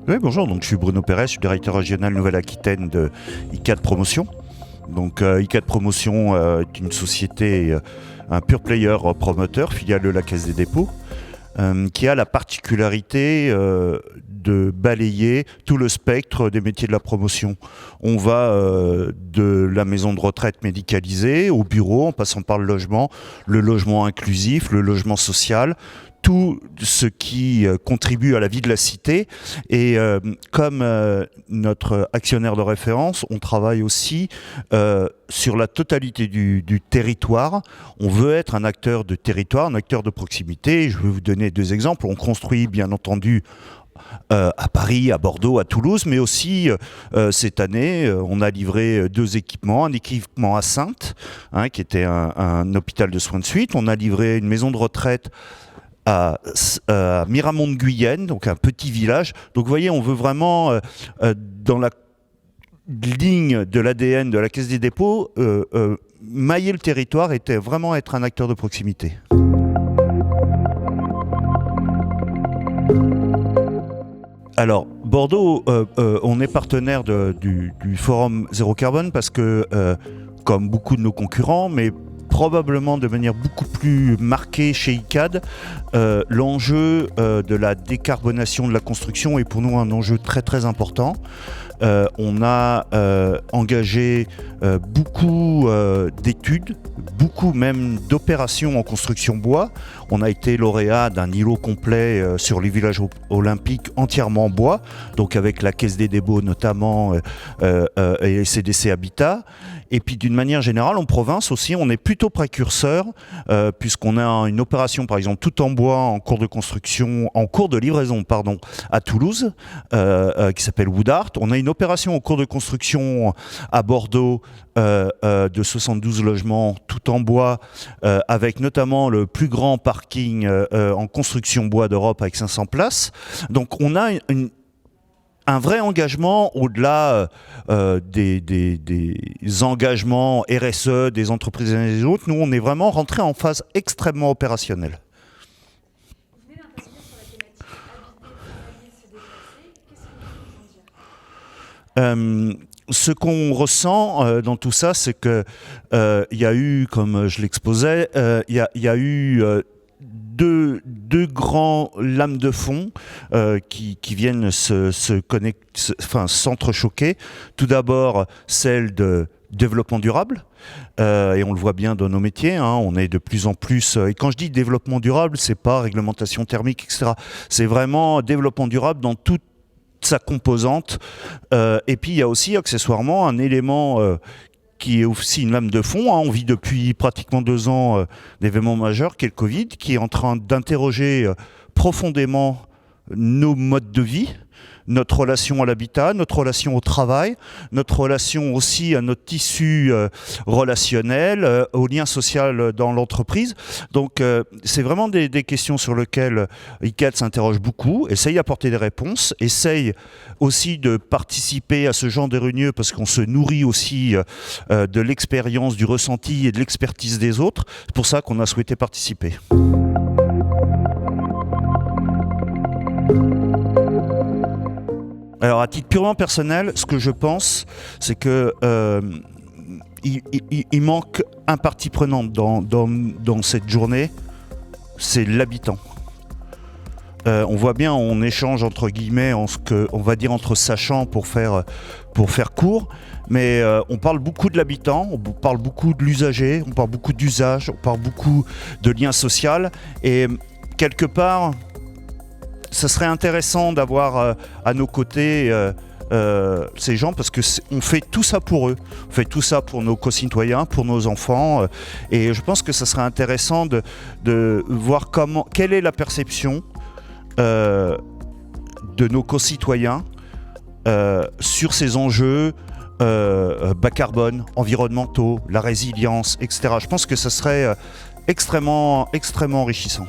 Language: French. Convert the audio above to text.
Oui, bonjour, donc je suis Bruno Pérez, je suis directeur régional Nouvelle-Aquitaine de ICAD Promotion. Donc ICAD Promotion est une société, un pure player promoteur, filiale de la Caisse des dépôts, qui a la particularité de balayer tout le spectre des métiers de la promotion. On va de la maison de retraite médicalisée au bureau, en passant par le logement inclusif, le logement social, tout ce qui contribue à la vie de la cité. Et comme notre actionnaire de référence, on travaille aussi sur la totalité du territoire. On veut être un acteur de territoire, un acteur de proximité. Je vais vous donner deux exemples. On construit bien entendu à Paris, à Bordeaux, à Toulouse, mais aussi cette année, on a livré deux équipements. Un équipement à Saintes, qui était un hôpital de soins de suite. On a livré une maison de retraite à Miramont-de-Guyenne, donc un petit village. Donc vous voyez, on veut vraiment, dans la ligne de l'ADN de la Caisse des dépôts, mailler le territoire et vraiment être un acteur de proximité. Alors, Bordeaux, on est partenaire du Forum Zéro Carbone parce que, comme beaucoup de nos concurrents, mais probablement de manière beaucoup plus marquée chez ICAD, l'enjeu de la décarbonation de la construction est pour nous un enjeu très très important. On a engagé beaucoup d'études, beaucoup même d'opérations en construction bois. On a été lauréat d'un îlot complet sur les villages olympiques entièrement en bois, donc avec la Caisse des dépôts notamment et CDC Habitat. Et puis d'une manière générale, en province aussi, on est plutôt précurseur, puisqu'on a une opération par exemple tout en bois en cours de construction, en cours de livraison à Toulouse, qui s'appelle Wood Art. On a une opération en cours de construction à Bordeaux de 72 logements tout en bois, avec notamment le plus grand parking en construction bois d'Europe avec 500 places. Donc on a un vrai engagement au-delà des engagements RSE des entreprises et des autres. Nous, on est vraiment rentré en phase extrêmement opérationnelle. Vous venez d'intervenir sur la thématique habiter, se déplacer. Qu'est-ce que vous pouvez en dire ? Ce qu'on ressent dans tout ça, c'est que y a eu, comme je l'exposais, il y a eu deux grands lames de fond qui viennent s'entrechoquer. Tout d'abord, celle de développement durable, et on le voit bien dans nos métiers, on est de plus en plus, et quand je dis développement durable, c'est pas réglementation thermique, etc. C'est vraiment développement durable dans toute sa composante, et puis il y a aussi accessoirement un élément qui est aussi une lame de fond. On vit depuis pratiquement 2 ans d'événements majeurs, qui est le Covid, qui est en train d'interroger profondément nos modes de vie, notre relation à l'habitat, notre relation au travail, notre relation aussi à notre tissu relationnel, au lien social dans l'entreprise. Donc c'est vraiment des questions sur lesquelles ICAD s'interroge beaucoup, essaye d'apporter des réponses, essaye aussi de participer à ce genre de réunions parce qu'on se nourrit aussi de l'expérience, du ressenti et de l'expertise des autres. C'est pour ça qu'on a souhaité participer. Alors, à titre purement personnel, ce que je pense, c'est que il manque un partie prenante dans cette journée, c'est l'habitant. On voit bien, on échange entre guillemets, on va dire entre sachants pour faire court, mais on parle beaucoup de l'habitant, on parle beaucoup de l'usager, on parle beaucoup d'usage, on parle beaucoup de lien social, et quelque part, ça serait intéressant d'avoir à nos côtés ces gens, parce qu'on fait tout ça pour eux. On fait tout ça pour nos concitoyens, pour nos enfants. Et je pense que ça serait intéressant de voir quelle est la perception de nos concitoyens sur ces enjeux bas carbone, environnementaux, la résilience, etc. Je pense que ça serait extrêmement enrichissant.